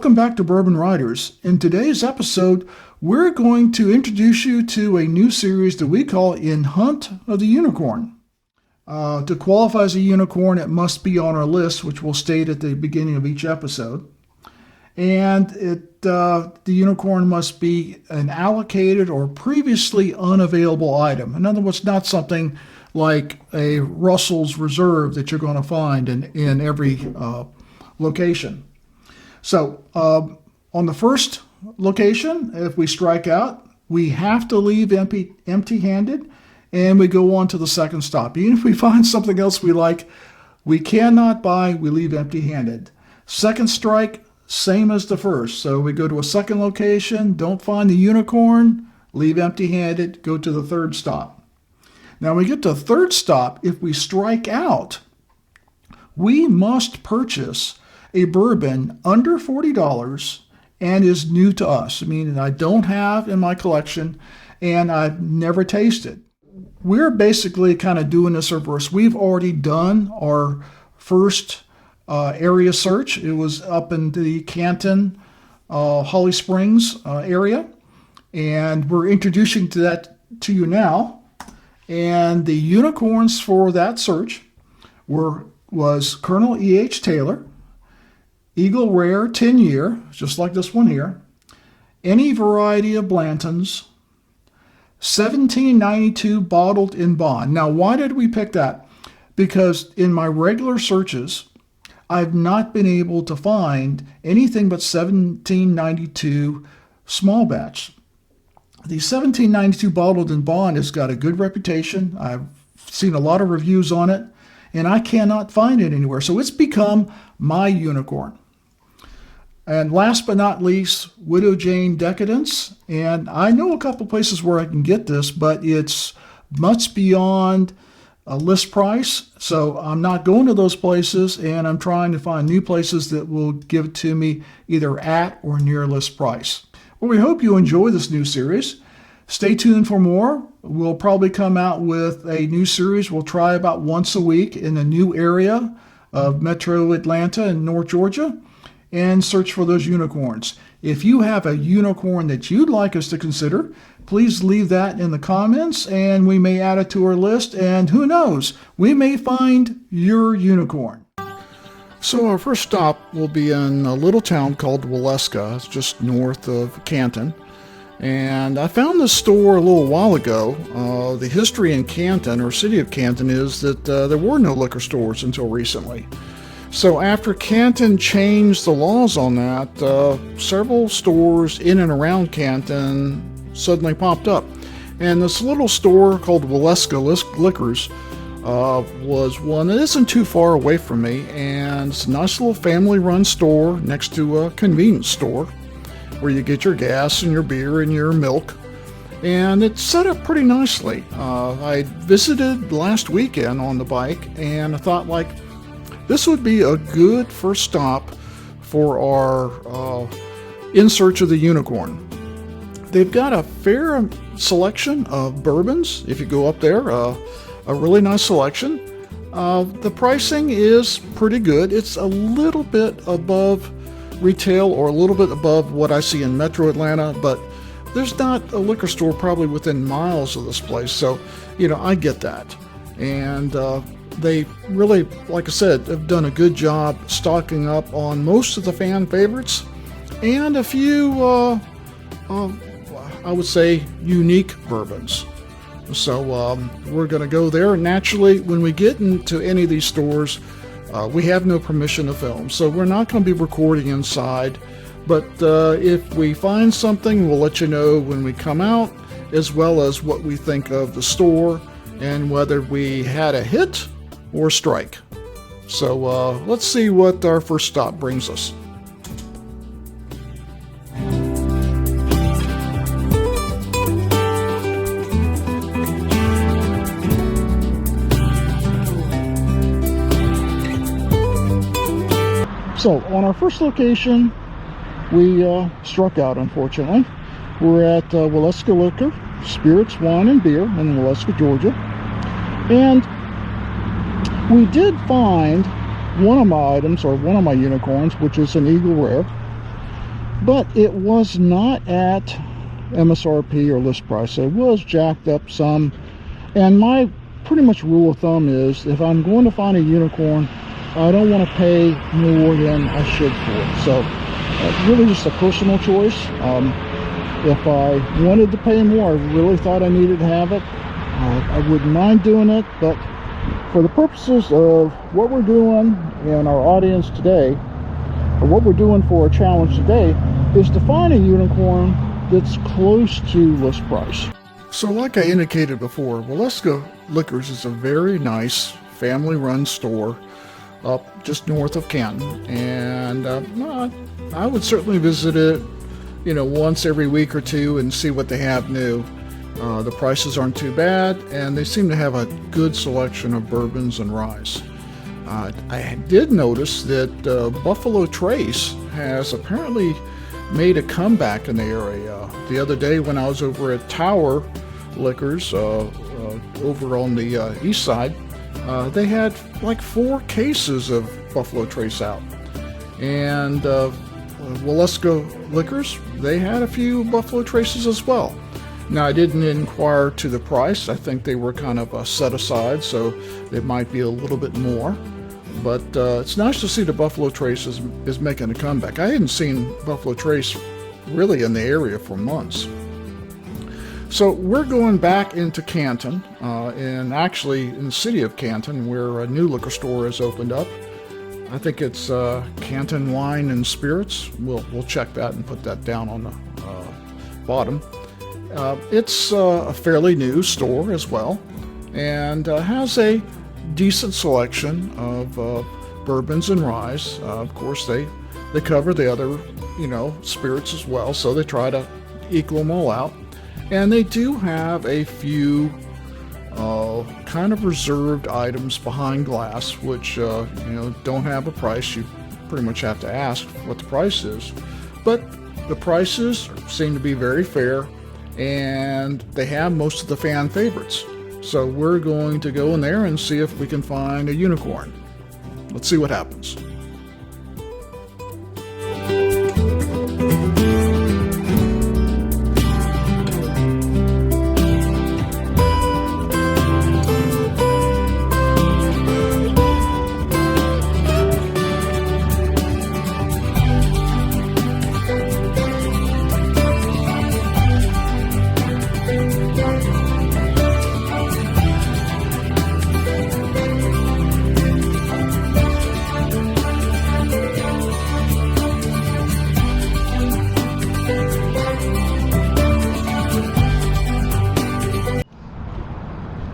Welcome back to Bourbon Riders. In today's episode, we're going to introduce you to a new series that we call In Hunt of the Unicorn. To qualify as a unicorn, it must be on our list, which we'll state at the beginning of each episode. And the unicorn must be an allocated or previously unavailable item. In other words, not something like a Russell's Reserve that you're going to find in every location. So on the first location, if we strike out, we have to leave empty-handed, and we go on to the second stop. Even if we find something else we like, we cannot buy, we leave empty-handed. Second strike, same as the first. So we go to a second location, don't find the unicorn, leave empty-handed, go to the third stop. Now when we get to the third stop, if we strike out, we must purchase a bourbon under $40 and is new to us, meaning I don't have in my collection and I've never tasted. We're basically kind of doing this reverse. We've already done our first area search. It was up in the Canton, Holly Springs area, and we're introducing that to you now. And the unicorns for that search was Colonel E.H. Taylor, Eagle Rare 10-year, just like this one here, any variety of Blantons, 1792 bottled in bond. Now, why did we pick that? Because in my regular searches, I've not been able to find anything but 1792 small batch. The 1792 bottled in bond has got a good reputation. I've seen a lot of reviews on it, and I cannot find it anywhere. So it's become my unicorn. And last but not least, Widow Jane Decadence. And I know a couple places where I can get this, but it's much beyond a list price. So I'm not going to those places, and I'm trying to find new places that will give it to me either at or near list price. Well, we hope you enjoy this new series. Stay tuned for more. We'll probably come out with a new series. We'll try about once a week in a new area of Metro Atlanta and North Georgia, and search for those unicorns. If you have a unicorn that you'd like us to consider, please leave that in the comments and we may add it to our list, and who knows, we may find your unicorn. So our first stop will be in a little town called Waleska. It's just north of Canton. And I found this store a little while ago. The history in Canton, or city of Canton, is that there were no liquor stores until recently. So after Canton changed the laws on that, several stores in and around Canton suddenly popped up. And this little store called Waleska Liquors was one that isn't too far away from me, and it's a nice little family-run store next to a convenience store where you get your gas and your beer and your milk. And it's set up pretty nicely. I visited last weekend on the bike, and I thought, this would be a good first stop for our In Search of the Unicorn. They've got a fair selection of bourbons. If you go up there, a really nice selection. The pricing is pretty good. It's a little bit above retail, or a little bit above what I see in Metro Atlanta, but there's not a liquor store probably within miles of this place. So, I get that. And they really, like I said, have done a good job stocking up on most of the fan favorites and a few, I would say, unique bourbons. So we're going to go there. Naturally, when we get into any of these stores, we have no permission to film, so we're not going to be recording inside. But if we find something, we'll let you know when we come out, as well as what we think of the store and whether we had a hit or strike. So let's see what our first stop brings us. So on our first location, we struck out, unfortunately. We're at Waleska Liquors, Spirits, Wine, and Beer in Waleska, Georgia. And we did find one of my items, or one of my unicorns, which is an Eagle Rare. but it was not at MSRP or list price. It was jacked up some, and my pretty much rule of thumb is if I'm going to find a unicorn, I don't want to pay more than I should for it. So really just a personal choice. If I wanted to pay more, I really thought I needed to have it, I wouldn't mind doing it. But for the purposes of what we're doing in our audience today, or what we're doing for our challenge today, is to find a unicorn that's close to list price. So like I indicated before, Waleska Liquors is a very nice family-run store up just north of Canton, and I would certainly visit it, once every week or two and see what they have new. The prices aren't too bad, and they seem to have a good selection of bourbons and ryes. I did notice that Buffalo Trace has apparently made a comeback in the area. The other day when I was over at Tower Liquors over on the east side, they had like 4 cases of Buffalo Trace out. And Waleska Liquors, they had a few Buffalo Traces as well. Now, I didn't inquire to the price. I think they were kind of set aside, so it might be a little bit more. But it's nice to see the Buffalo Trace is making a comeback. I hadn't seen Buffalo Trace really in the area for months. So we're going back into Canton, and actually in the city of Canton, where a new liquor store has opened up. I think it's Canton Wine and Spirits. We'll check that and put that down on the bottom. It's a fairly new store as well, and has a decent selection of bourbons and ryes. Of course, they cover the other, spirits as well, so they try to equal them all out. And they do have a few kind of reserved items behind glass, which don't have a price. You pretty much have to ask what the price is, but the prices seem to be very fair, and they have most of the fan favorites. So we're going to go in there and see if we can find a unicorn. Let's see what happens.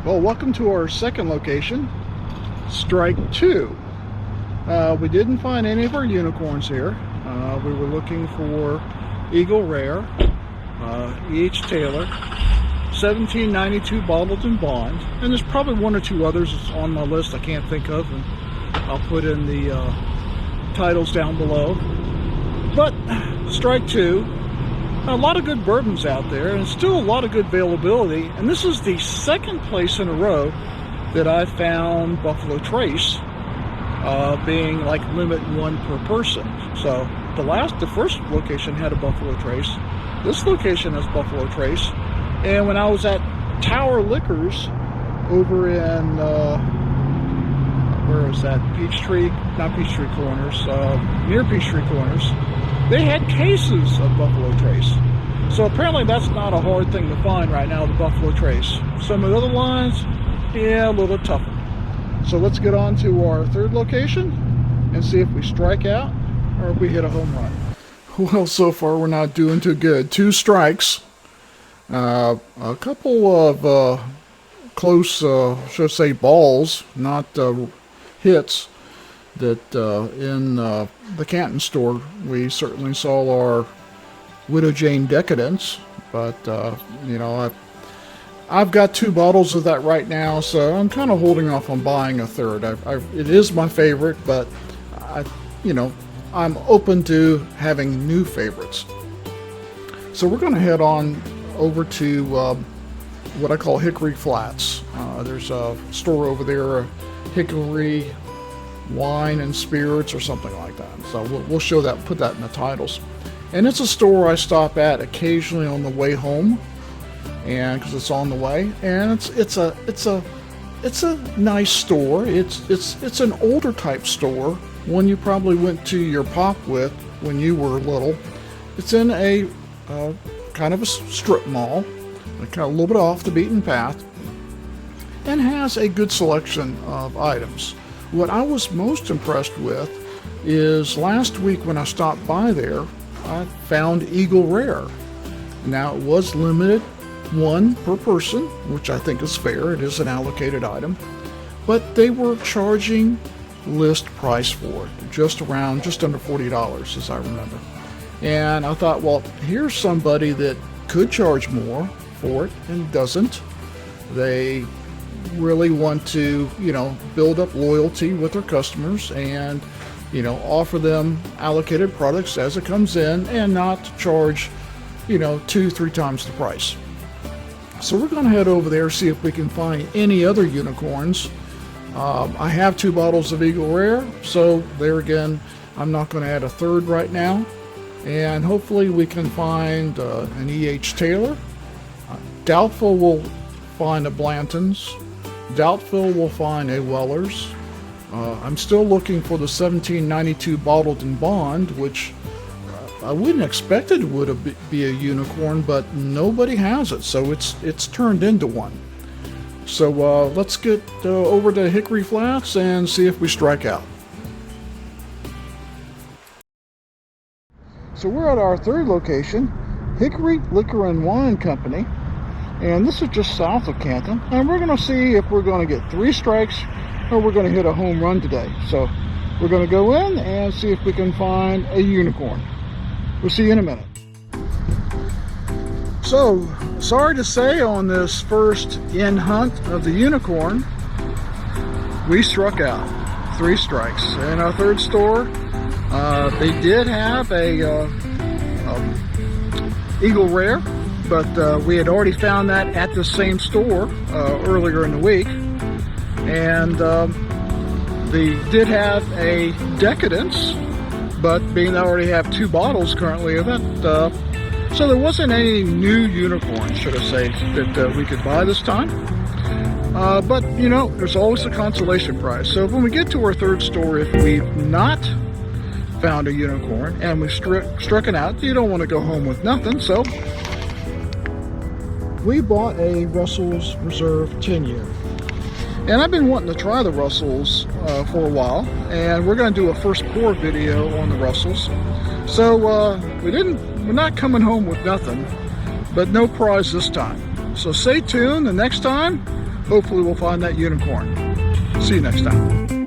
Well, welcome to our second location, Strike 2. We didn't find any of our unicorns here. We were looking for Eagle Rare, E.H. Taylor, 1792 bottled in bond, and there's probably 1 or 2 others on my list I can't think of, and I'll put in the titles down below. But Strike 2, a lot of good bourbons out there, and still a lot of good availability. And this is the second place in a row that I found Buffalo Trace being like limit 1 per person. So the first location had a Buffalo Trace. This location has Buffalo Trace. And when I was at Tower Liquors over in where is that? Peachtree? Not Peachtree Corners. Near Peachtree Corners. They had cases of Buffalo Trace. So apparently that's not a hard thing to find right now, the Buffalo Trace. Some of the other lines, yeah, a little tougher. So let's get on to our third location and see if we strike out or if we hit a home run. Well, so far we're not doing too good. 2 strikes. A couple of close, should I say, balls, not hits. That in the Canton store we certainly saw our Widow Jane Decadence, but I've got 2 bottles of that right now, so I'm kind of holding off on buying a third. It is my favorite, but I'm open to having new favorites. So we're going to head on over to what I call Hickory Flats. There's a store over there, Hickory Wine and Spirits or something like that. So we'll show that, put that in the titles. And it's a store I stop at occasionally on the way home, and because it's on the way, and it's a nice store. It's an older type store, one you probably went to your pop with when you were little. It's in a kind of a strip mall, kind of a little bit off the beaten path, and has a good selection of items. What I was most impressed with is last week when I stopped by there, I found Eagle Rare. Now it was limited, one per person, which I think is fair. It is an allocated item, but they were charging list price for it, just under $40 as I remember. And I thought, well, here's somebody that could charge more for it and doesn't. They really want to, build up loyalty with their customers and, offer them allocated products as it comes in and not charge, 2-3 times the price. So we're going to head over there, see if we can find any other unicorns. I have 2 bottles of Eagle Rare, so there again, I'm not going to add a third right now. And hopefully we can find an E.H. Taylor. Doubtful we'll find a Blanton's. Doubtful we'll find a Weller's. I'm still looking for the 1792 bottled in bond, which I wouldn't expect it would be a unicorn, but nobody has it, so it's turned into one. So let's get over to Hickory Flats and see if we strike out. So we're at our third location, Hickory Liquor and Wine Company, and this is just south of Canton, and we're going to see if we're going to get 3 strikes or we're going to hit a home run today. So we're going to go in and see if we can find a unicorn. We'll see you in a minute. So, sorry to say, on this first in hunt of the unicorn, we struck out 3 strikes. In our third store, they did have a Eagle Rare, but we had already found that at the same store earlier in the week. And they did have a Decadence, but being I already have 2 bottles currently of it, so there wasn't any new unicorn, should I say, that we could buy this time. But, there's always a consolation prize. So when we get to our third store, if we've not found a unicorn and we've struck it out, you don't want to go home with nothing. So we bought a Russell's Reserve 10-year. And I've been wanting to try the Russells for a while, and we're going to do a first pour video on the Russells. So we're not coming home with nothing, but no prize this time. So stay tuned. The next time, hopefully we'll find that unicorn. See you next time.